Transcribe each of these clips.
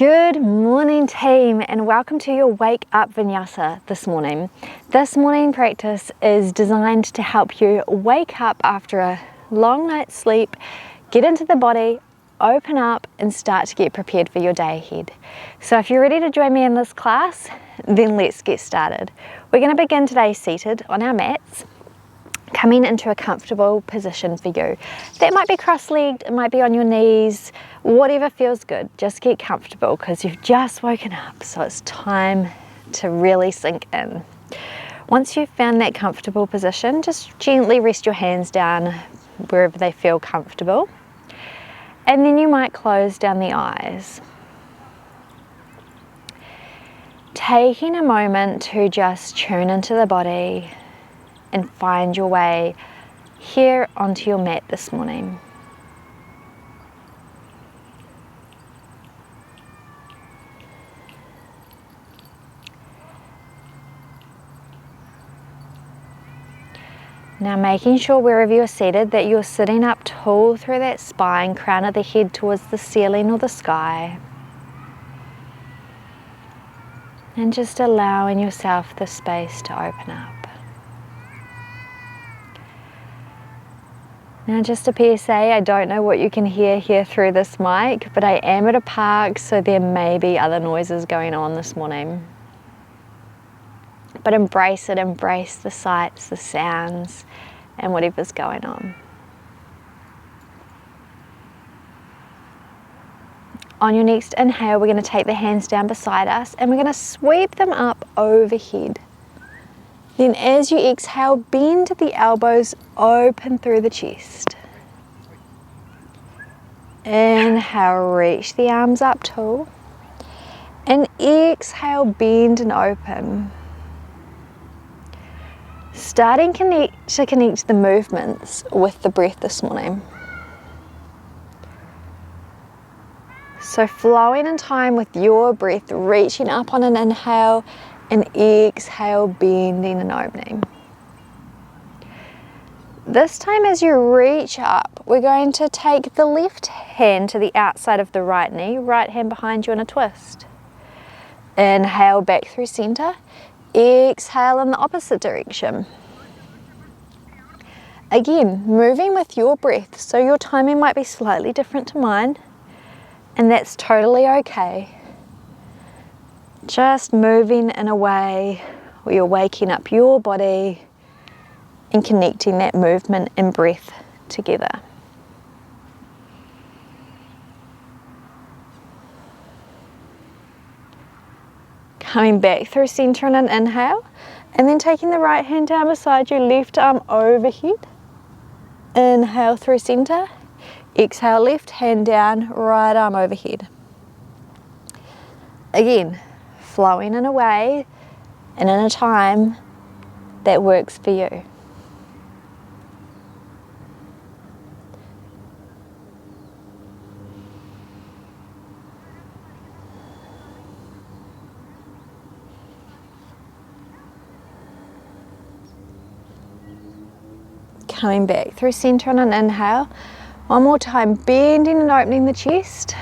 Good morning, team, and welcome to your Wake Up Vinyasa this morning. This morning practice is designed to help you wake up after a long night's sleep, get into the body, open up, and start to get prepared for your day ahead. So if you're ready to join me in this class, then let's get started. We're going to begin today seated on our mats, coming into a comfortable position for you. That might be cross-legged, it might be on your knees, whatever feels good. Just get comfortable because you've just woken up, so it's time to really sink in. Once you've found that comfortable position, just gently rest your hands down wherever they feel comfortable, and then you might close down the eyes. Taking a moment to just tune into the body and find your way here onto your mat this morning. Now making sure wherever you're seated that you're sitting up tall through that spine, crown of the head towards the ceiling or the sky. And just allowing yourself the space to open up. Now just a PSA, I don't know what you can hear here through this mic, but I am at a park, so there may be other noises going on this morning. But embrace it, embrace the sights, the sounds, and whatever's going on. On your next inhale, we're going to take the hands down beside us and we're going to sweep them up overhead. Then as you exhale, bend the elbows open through the chest. Inhale, reach the arms up tall. And exhale, bend and open. Starting to connect the movements with the breath this morning. So flowing in time with your breath, reaching up on an inhale and exhale, bending and opening. This time as you reach up, we're going to take the left hand to the outside of the right knee, right hand behind you in a twist. Inhale back through center, exhale in the opposite direction. Again, moving with your breath, so your timing might be slightly different to mine, and that's totally okay. Just moving in a way where you're waking up your body and connecting that movement and breath together. Coming back through center in an inhale, and then taking the right hand down beside you, left arm overhead. Inhale through center, exhale left hand down, right arm overhead. Again, flowing in a way and in a time that works for you. Coming back through center on an inhale. One more time, bending and opening the chest.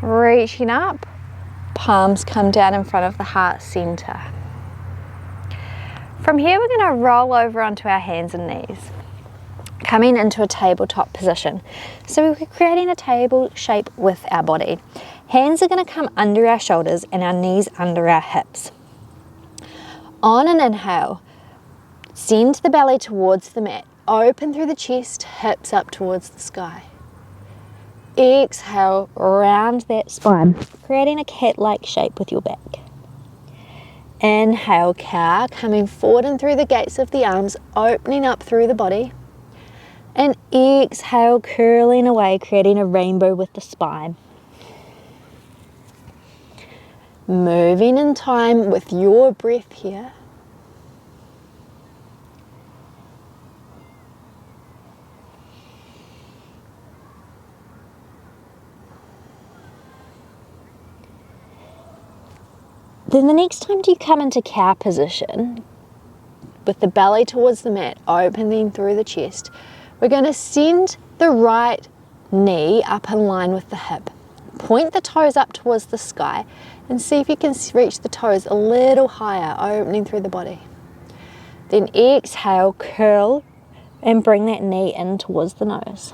Reaching up. Palms come down in front of the heart center. From here we're going to roll over onto our hands and knees, coming into a tabletop position. So we're creating a table shape with our body. Hands are going to come under our shoulders and our knees under our hips. On an inhale, send the belly towards the mat, open through the chest, hips up towards the sky. Exhale, round that spine, creating a cat-like shape with your back. Inhale, cow, coming forward and through the gates of the arms, opening up through the body. And exhale, curling away, creating a rainbow with the spine. Moving in time with your breath here. Then the next time you come into cow position, with the belly towards the mat, opening through the chest, we're going to send the right knee up in line with the hip. Point the toes up towards the sky and see if you can reach the toes a little higher, opening through the body. Then exhale, curl and bring that knee in towards the nose.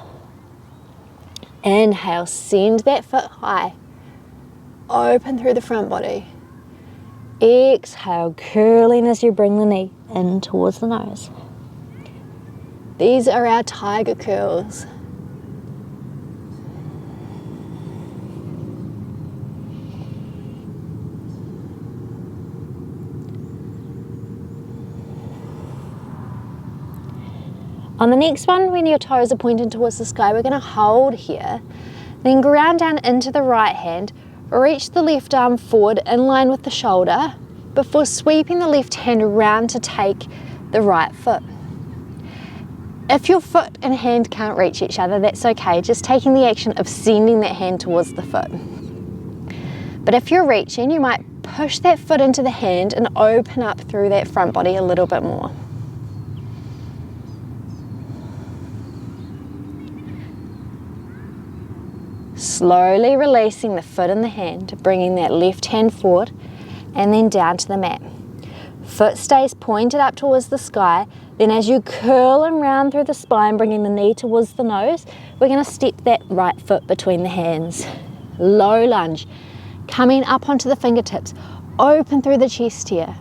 Inhale, send that foot high, open through the front body. Exhale, curling as you bring the knee in towards the nose. These are our tiger curls. On the next one, when your toes are pointing towards the sky, we're going to hold here, then ground down into the right hand, reach the left arm forward in line with the shoulder before sweeping the left hand around to take the right foot. If your foot and hand can't reach each other, that's okay, just taking the action of sending that hand towards the foot. But if you're reaching, you might push that foot into the hand and open up through that front body a little bit more. Slowly releasing the foot and the hand, bringing that left hand forward and then down to the mat. Foot stays pointed up towards the sky. Then as you curl and round through the spine, bringing the knee towards the nose, we're going to step that right foot between the hands. Low lunge, coming up onto the fingertips, open through the chest here.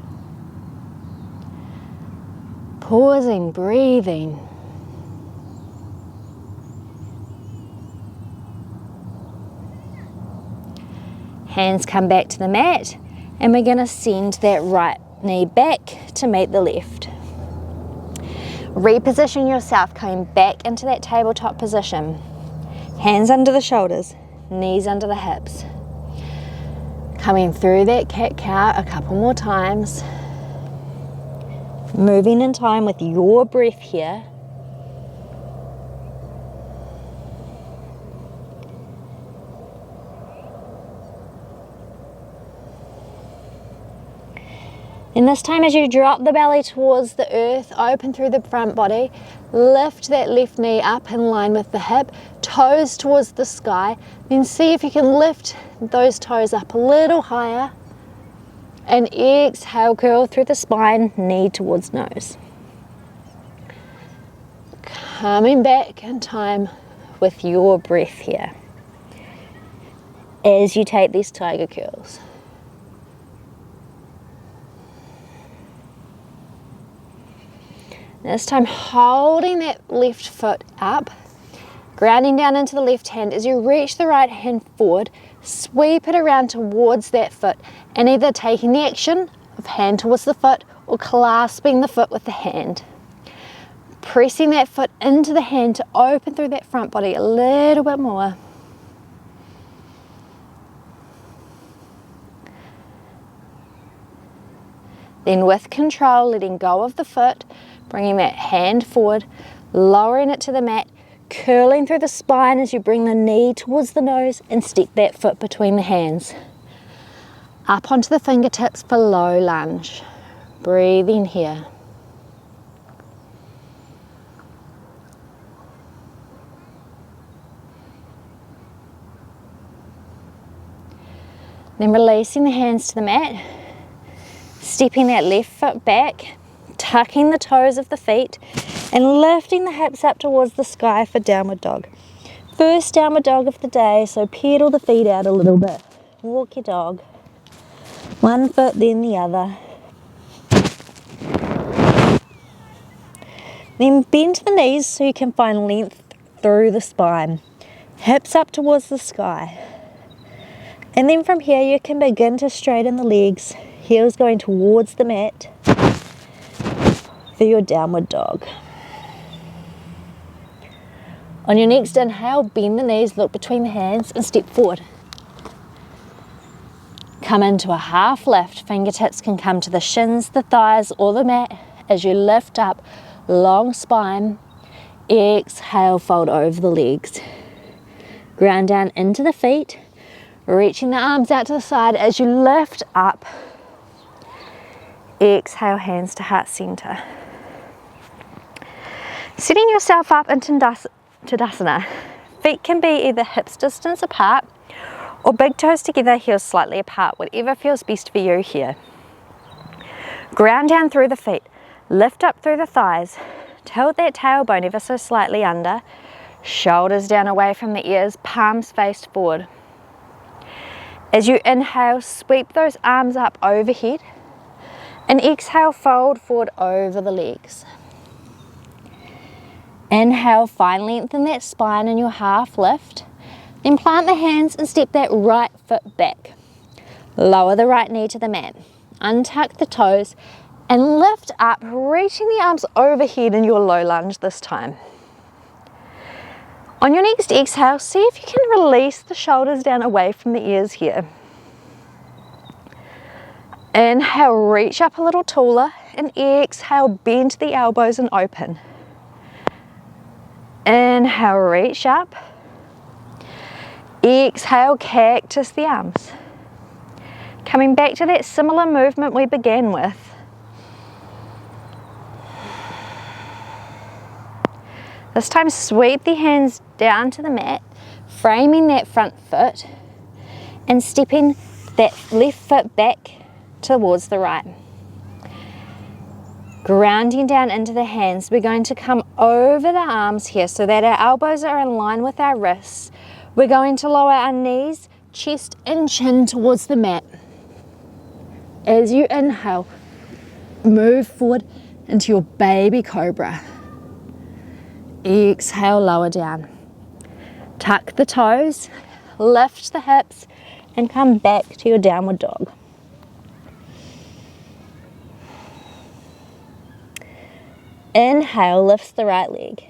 Pausing, breathing. Hands come back to the mat, and we're going to send that right knee back to meet the left. Reposition yourself, coming back into that tabletop position. Hands under the shoulders, knees under the hips. Coming through that cat-cow a couple more times. Moving in time with your breath here. And this time, as you drop the belly towards the earth, open through the front body, lift that left knee up in line with the hip, toes towards the sky, then see if you can lift those toes up a little higher, and exhale, curl through the spine, knee towards nose. Coming back in time with your breath here as you take these tiger curls. This time holding that left foot up, grounding down into the left hand. As you reach the right hand forward, sweep it around towards that foot and either taking the action of hand towards the foot or clasping the foot with the hand. Pressing that foot into the hand to open through that front body a little bit more. Then with control, letting go of the foot, bringing that hand forward, lowering it to the mat, curling through the spine as you bring the knee towards the nose and step that foot between the hands. Up onto the fingertips for low lunge. Breathing here. Then releasing the hands to the mat, stepping that left foot back, tucking the toes of the feet and lifting the hips up towards the sky for downward dog. First downward dog of the day, so pedal the feet out a little bit. Walk your dog. One foot, then the other. Then bend the knees so you can find length through the spine. Hips up towards the sky. And then from here you can begin to straighten the legs. Heels going towards the mat for your downward dog. On your next inhale, bend the knees, look between the hands and step forward. Come into a half lift. Fingertips can come to the shins, the thighs or the mat as you lift up, long spine. Exhale, fold over the legs. Ground down into the feet, reaching the arms out to the side as you lift up. Exhale, hands to heart center. Setting yourself up into Tadasana. Feet can be either hips distance apart or big toes together, heels slightly apart, whatever feels best for you here. Ground down through the feet, lift up through the thighs, tilt that tailbone ever so slightly under, shoulders down away from the ears, palms faced forward. As you inhale, sweep those arms up overhead, and exhale, fold forward over the legs. Inhale, fine lengthen that spine in your half lift, then plant the hands and step that right foot back. Lower the right knee to the mat, untuck the toes and lift up, reaching the arms overhead in your low lunge this time. On your next exhale, see if you can release the shoulders down away from the ears here. Inhale, reach up a little taller, and exhale, bend the elbows and open. Inhale, reach up. Exhale, cactus the arms. Coming back to that similar movement we began with. This time, sweep the hands down to the mat, framing that front foot and stepping that left foot back towards the right. Grounding down into the hands, we're going to come over the arms here so that our elbows are in line with our wrists. We're going to lower our knees, chest and chin towards the mat. As you inhale, move forward into your baby cobra. Exhale, lower down. Tuck the toes, lift the hips, and come back to your downward dog. Inhale, lifts the right leg.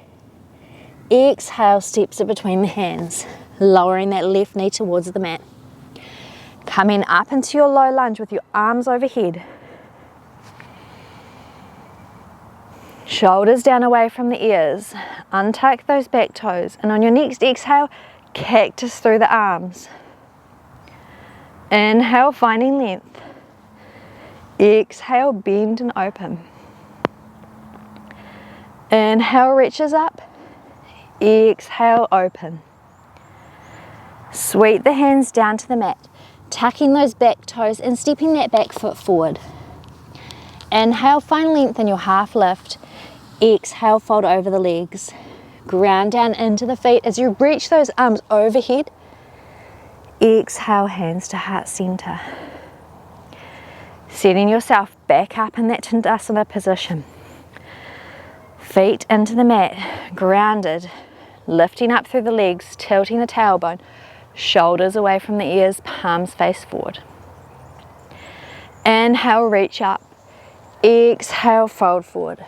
Exhale, steps it between the hands, lowering that left knee towards the mat. Coming up into your low lunge with your arms overhead. Shoulders down away from the ears. Untuck those back toes, and on your next exhale, cactus through the arms. Inhale, finding length. Exhale, bend and open. Inhale, reaches up. Exhale, open. Sweep the hands down to the mat, tucking those back toes and stepping that back foot forward. Inhale, find length in your half lift. Exhale, fold over the legs. Ground down into the feet as you reach those arms overhead. Exhale, hands to heart center. Setting yourself back up in that Tandasana position. Feet into the mat, grounded, lifting up through the legs, tilting the tailbone, shoulders away from the ears, palms face forward. Inhale, reach up. Exhale, fold forward.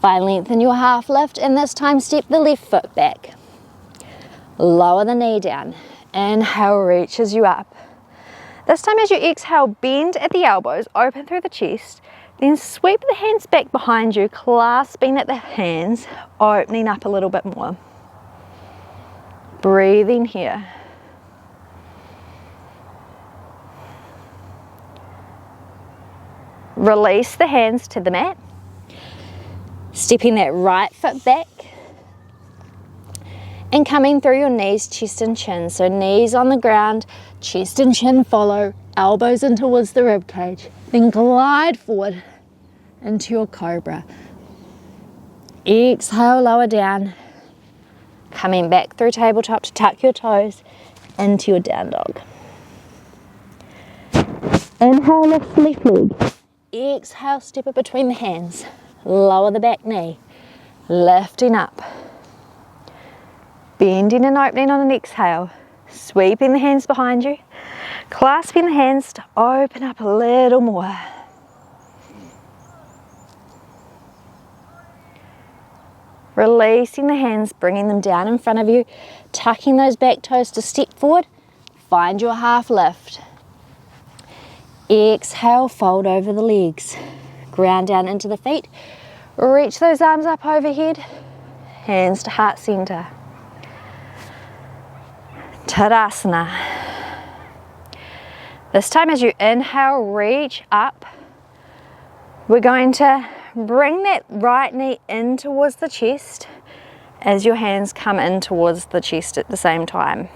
Find length in your half lift, and this time step the left foot back. Lower the knee down. Inhale, reaches you up. This time as you exhale, bend at the elbows, open through the chest, then sweep the hands back behind you, clasping at the hands, opening up a little bit more. Breathing here. Release the hands to the mat. Stepping that right foot back. And coming through your knees, chest and chin. So knees on the ground, chest and chin follow, elbows in towards the rib cage. Then glide forward into your cobra. Exhale, lower down. Coming back through tabletop to tuck your toes into your down dog. Inhale, lift left leg. Exhale, step it between the hands. Lower the back knee. Lifting up. Bending and opening on an exhale. Sweeping the hands behind you. Clasping the hands to open up a little more. Releasing the hands, bringing them down in front of you. Tucking those back toes to step forward. Find your half lift. Exhale, fold over the legs. Ground down into the feet. Reach those arms up overhead. Hands to heart center. Tadasana. This time as you inhale, reach up. We're going to bring that right knee in towards the chest as your hands come in towards the chest at the same time.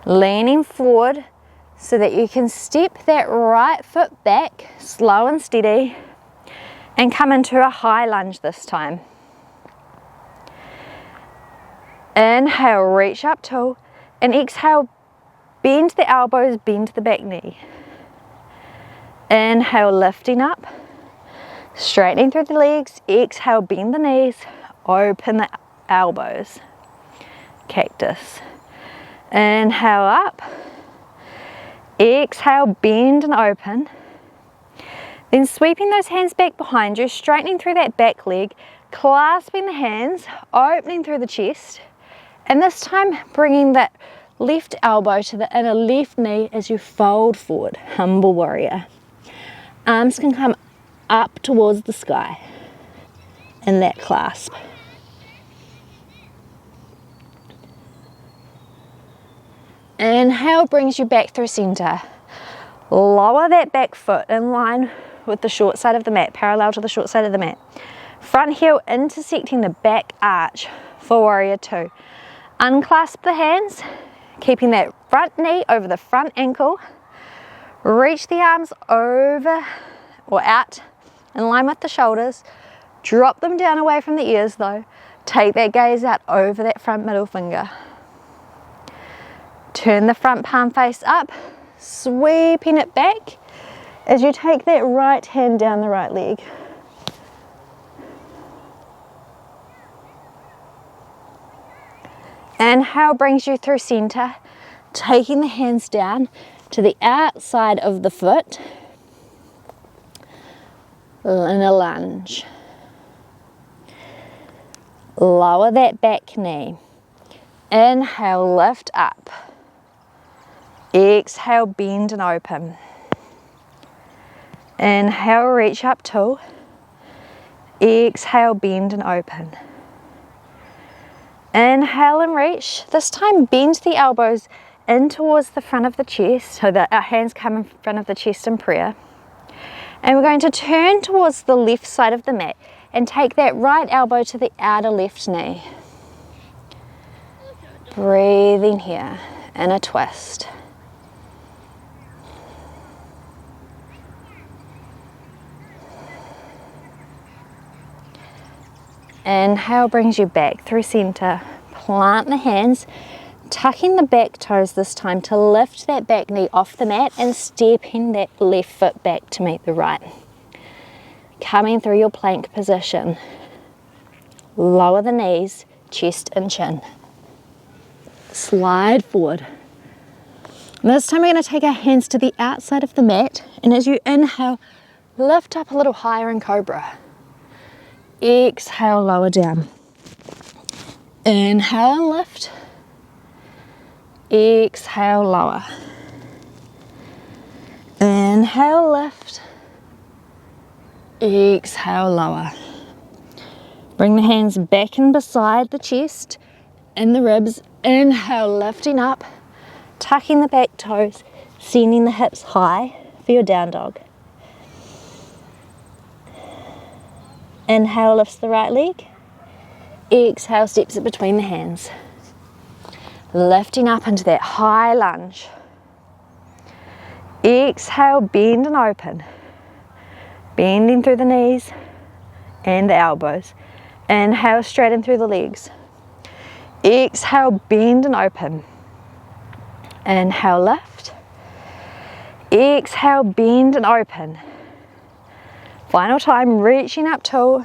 Leaning forward so that you can step that right foot back, slow and steady, and come into a high lunge this time. Inhale, reach up tall, and exhale, bend the elbows, bend the back knee. Inhale, lifting up, straightening through the legs. Exhale, bend the knees, open the elbows. Cactus. Inhale up. Exhale, bend and open. Then sweeping those hands back behind you, straightening through that back leg, clasping the hands, opening through the chest, and this time bringing that left elbow to the inner left knee as you fold forward, humble warrior. Arms can come up towards the sky in that clasp. Inhale brings you back through center. Lower that back foot in line with the short side of the mat, parallel to the short side of the mat. Front heel intersecting the back arch for warrior two. Unclasp the hands, keeping that front knee over the front ankle. Reach the arms over or out in line with the shoulders. Drop them down away from the ears though. Take that gaze out over that front middle finger. Turn the front palm face up, sweeping it back as you take that right hand down the right leg. Inhale brings you through center, taking the hands down to the outside of the foot in a lunge. Lower that back knee. Inhale, lift up. Exhale, bend and open. Inhale, reach up tall. Exhale, bend and open. Inhale and reach. This time bend the elbows in towards the front of the chest, so that our hands come in front of the chest in prayer. And we're going to turn towards the left side of the mat and take that right elbow to the outer left knee. Breathing here in a twist. Inhale brings you back through center. Plant the hands, tucking the back toes this time to lift that back knee off the mat and stepping that left foot back to meet the right. Coming through your plank position. Lower the knees, chest and chin. Slide forward. And this time we're going to take our hands to the outside of the mat, and as you inhale, lift up a little higher in cobra. Exhale, lower down. Inhale and lift. Exhale, lower. Inhale, lift. Exhale, lower. Bring the hands back in beside the chest and the ribs. Inhale, lifting up, tucking the back toes, sending the hips high for your down dog. Inhale, lifts the right leg. Exhale, steps it between the hands. Lifting up into that high lunge. Exhale, bend and open. Bending through the knees and the elbows. Inhale, straighten through the legs. Exhale, bend and open. Inhale, lift. Exhale, bend and open. Final time, reaching up tall,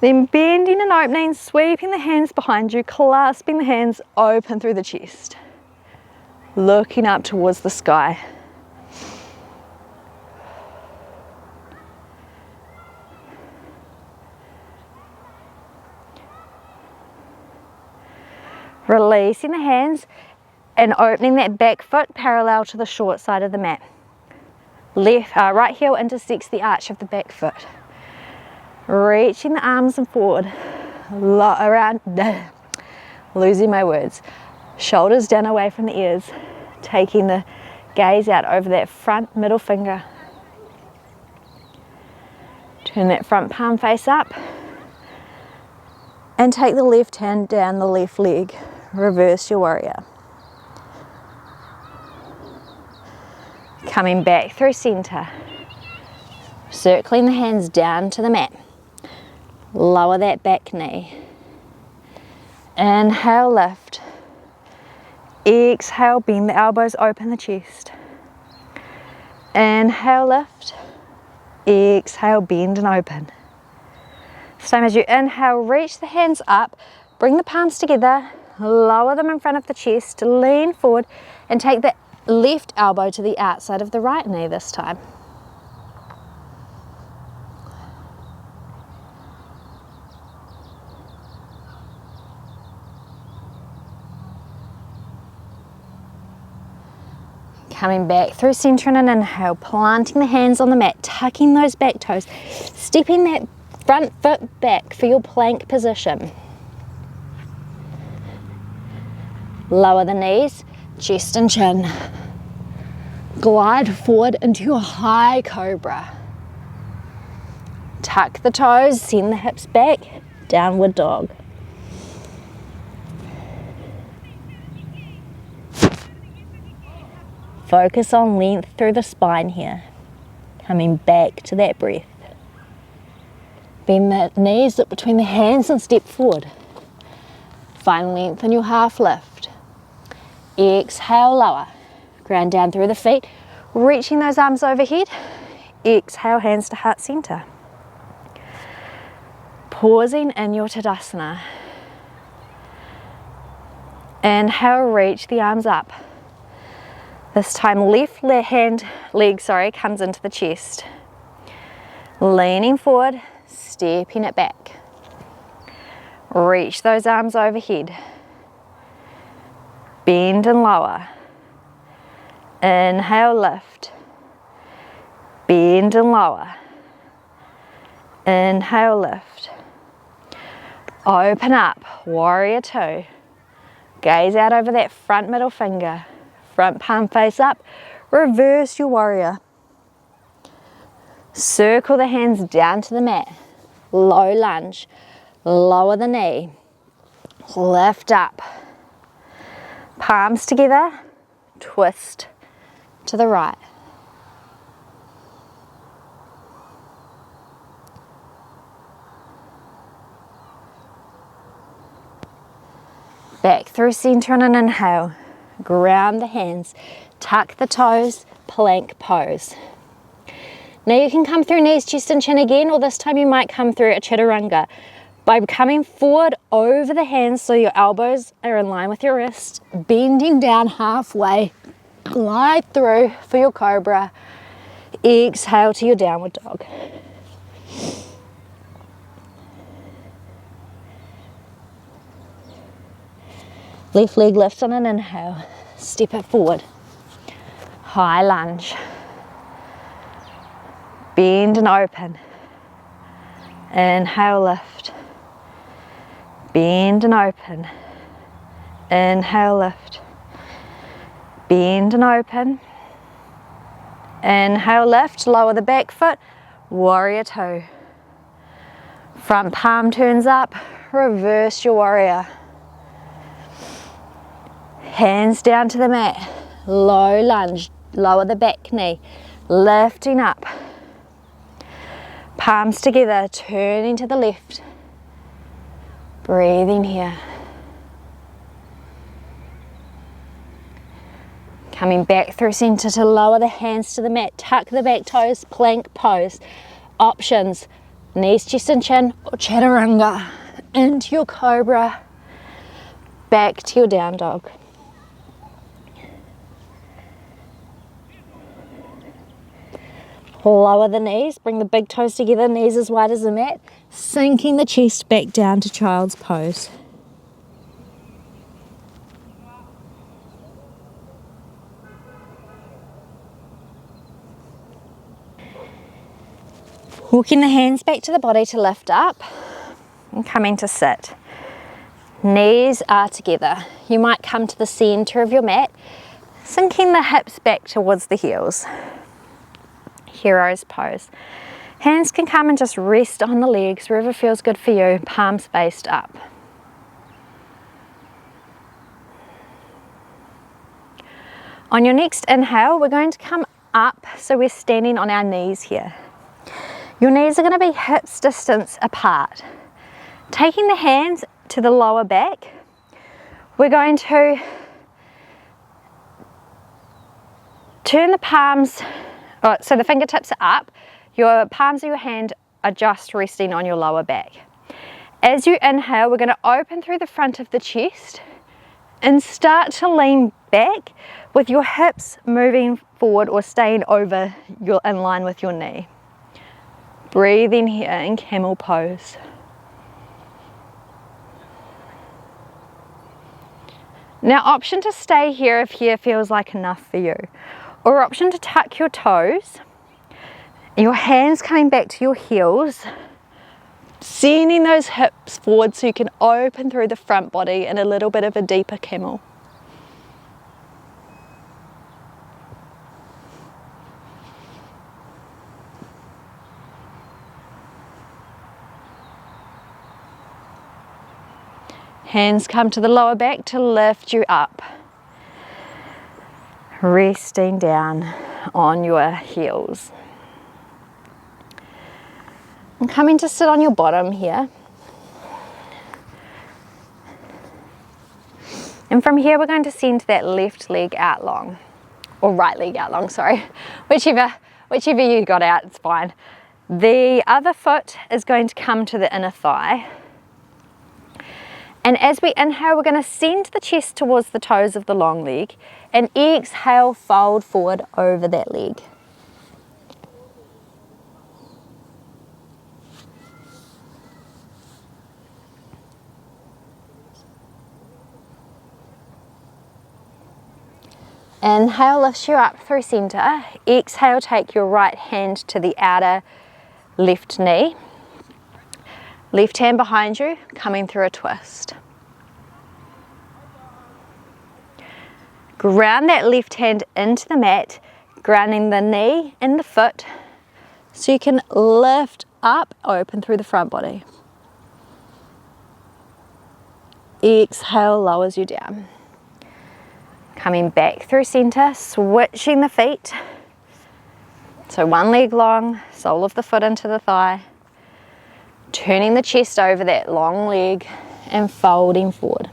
then bending and opening, sweeping the hands behind you, clasping the hands open through the chest, looking up towards the sky. Releasing the hands and opening that back foot parallel to the short side of the mat. Right heel intersects the arch of the back foot. Reaching the arms and forward, losing my words. Shoulders down away from the ears, taking the gaze out over that front middle finger. Turn that front palm face up and take the left hand down the left leg. Reverse your warrior. Coming back through center. Circling the hands down to the mat. Lower that back knee. Inhale, lift. Exhale, bend the elbows, open the chest. Inhale, lift. Exhale, bend and open. Same as you inhale, reach the hands up, bring the palms together, lower them in front of the chest, lean forward and take the left elbow to the outside of the right knee this time. Coming back through center and an inhale, planting the hands on the mat, tucking those back toes, stepping that front foot back for your plank position. Lower the knees, chest and chin. Glide forward into your high cobra. Tuck the toes, send the hips back, downward dog. Focus on length through the spine here. Coming back to that breath. Bend the knees, look between the hands and step forward. Find length in your half lift. Exhale, lower. Ground down through the feet, reaching those arms overhead. Exhale, hands to heart center. Pausing in your Tadasana. Inhale, reach the arms up. This time left leg comes into the chest. Leaning forward, stepping it back. Reach those arms overhead. Bend and lower. Inhale, lift. Bend and lower. Inhale, lift. Open up, warrior two. Gaze out over that front middle finger. Front palm face up, reverse your warrior. Circle the hands down to the mat. Low lunge, lower the knee. Lift up. Palms together, twist to the right. Back through center on an inhale. Ground the hands, tuck the toes, plank pose. Now you can come through knees, chest and chin again, or this time you might come through a chaturanga by coming forward over the hands so your elbows are in line with your wrists, bending down halfway, glide through for your cobra. Exhale to your downward dog. Left leg lifts on an inhale, step it forward. High lunge. Bend and open. Inhale, lift. Bend and open. Inhale, lift. Bend and open. Inhale, lift, lower the back foot, warrior two. Front palm turns up, reverse your warrior. Hands down to the mat, low lunge, lower the back knee, lifting up. Palms together, turning to the left. Breathing here. Coming back through center to lower the hands to the mat, tuck the back toes, plank pose. Options, knees, chest and chin, or chaturanga. Into your cobra, back to your down dog. Lower the knees, bring the big toes together, knees as wide as the mat, sinking the chest back down to child's pose. Walking the hands back to the body to lift up and coming to sit. Knees are together. You might come to the center of your mat, sinking the hips back towards the heels. Hero's pose. Hands can come and just rest on the legs wherever feels good for you, palms faced up. On your next inhale, we're going to come up, so we're standing on our knees here. Your knees are going to be hips distance apart. Taking the hands to the lower back, we're going to turn the palms, so the fingertips are up, your palms of your hand are just resting on your lower back. As you inhale, we're going to open through the front of the chest and start to lean back with your hips moving forward or staying over in line with your knee. Breathe in here in camel pose. Now, option to stay here if here feels like enough for you, or option to tuck your toes, your hands coming back to your heels, sending those hips forward so you can open through the front body in a little bit of a deeper camel. Hands come to the lower back to lift you up. Resting down on your heels. I'm coming to sit on your bottom here. And from here we're going to send that left leg out long. Or right leg out long, sorry. Whichever you got out, it's fine. The other foot is going to come to the inner thigh. And as we inhale, we're going to send the chest towards the toes of the long leg, and exhale, fold forward over that leg. Inhale lifts you up through center. Exhale, take your right hand to the outer left knee. Left hand behind you, coming through a twist. Ground that left hand into the mat, grounding the knee and the foot so you can lift up, open through the front body. Exhale, lowers you down. Coming back through center, switching the feet. So one leg long, sole of the foot into the thigh. Turning the chest over that long leg and folding forward.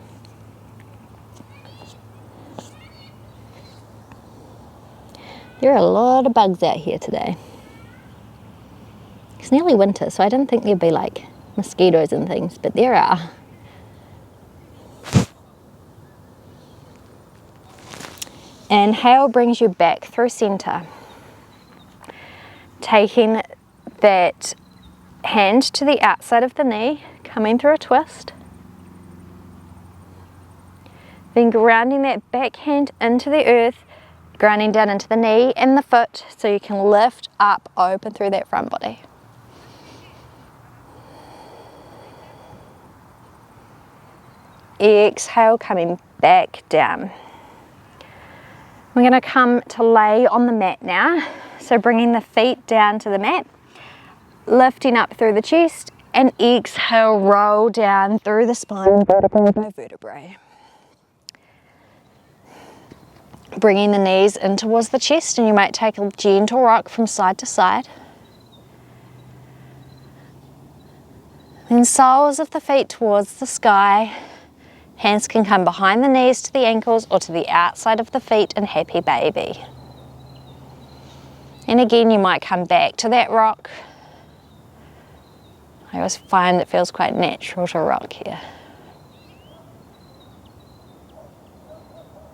There are a lot of bugs out here today. It's nearly winter, so I didn't think there'd be like mosquitoes and things, but there are. Inhale brings you back through center. Taking that hand to the outside of the knee, coming through a twist. Then grounding that back hand into the earth, grounding down into the knee and the foot so you can lift up, open through that front body. Exhale, coming back down. We're going to come to lay on the mat now. So bringing the feet down to the mat, lifting up through the chest, and exhale, roll down through the spine, vertebrae by vertebrae. Bringing the knees in towards the chest, and you might take a gentle rock from side to side. Then soles of the feet towards the sky. Hands can come behind the knees to the ankles or to the outside of the feet in happy baby. And again, you might come back to that rock. I always find it feels quite natural to rock here.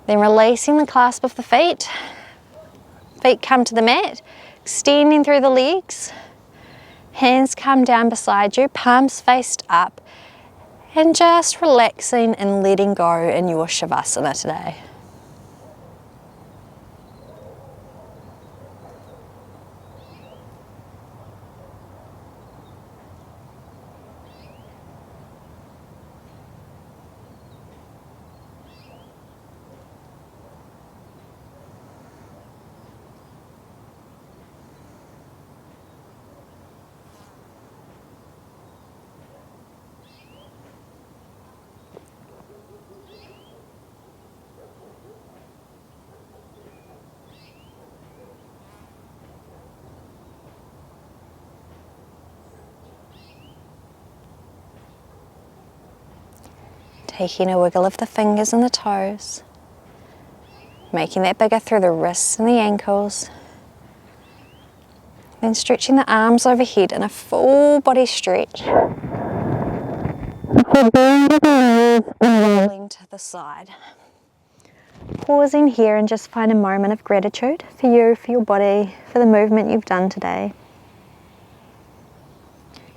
Then releasing the clasp of the feet. Feet come to the mat, extending through the legs. Hands come down beside you, palms faced up. And just relaxing and letting go in your Shavasana today. Taking a wiggle of the fingers and the toes, making that bigger through the wrists and the ankles. Then stretching the arms overhead in a full body stretch. Rolling to the side. Pausing here and just find a moment of gratitude for you, for your body, for the movement you've done today.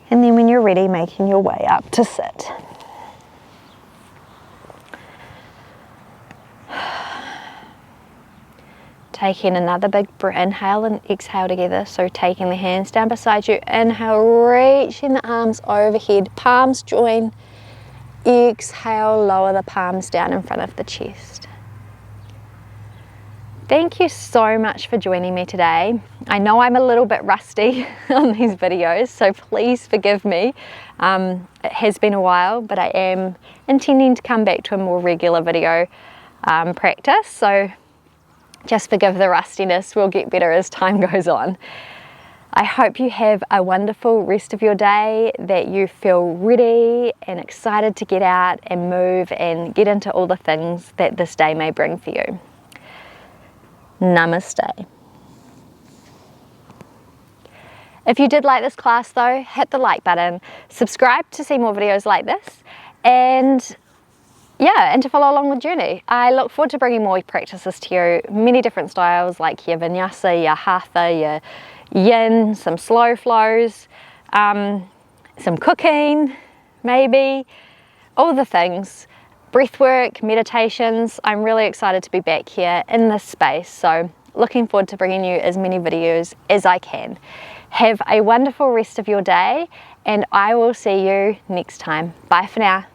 And then when you're ready, making your way up to sit. Taking another big inhale and exhale together. So taking the hands down beside you. Inhale, reaching the arms overhead. Palms join. Exhale, lower the palms down in front of the chest. Thank you so much for joining me today. I know I'm a little bit rusty on these videos, so please forgive me. It has been a while, but I am intending to come back to a more regular video practice. So just forgive the rustiness, we'll get better as time goes on. I hope you have a wonderful rest of your day, that you feel ready and excited to get out and move and get into all the things that this day may bring for you. Namaste. If you did like this class though, hit the like button, subscribe to see more videos like this, and to follow along the journey. I look forward to bringing more practices to you, many different styles like your Vinyasa, your Hatha, your Yin, some slow flows, some cooking, maybe, all the things, breath work, meditations. I'm really excited to be back here in this space, so looking forward to bringing you as many videos as I can. Have a wonderful rest of your day, and I will see you next time. Bye for now.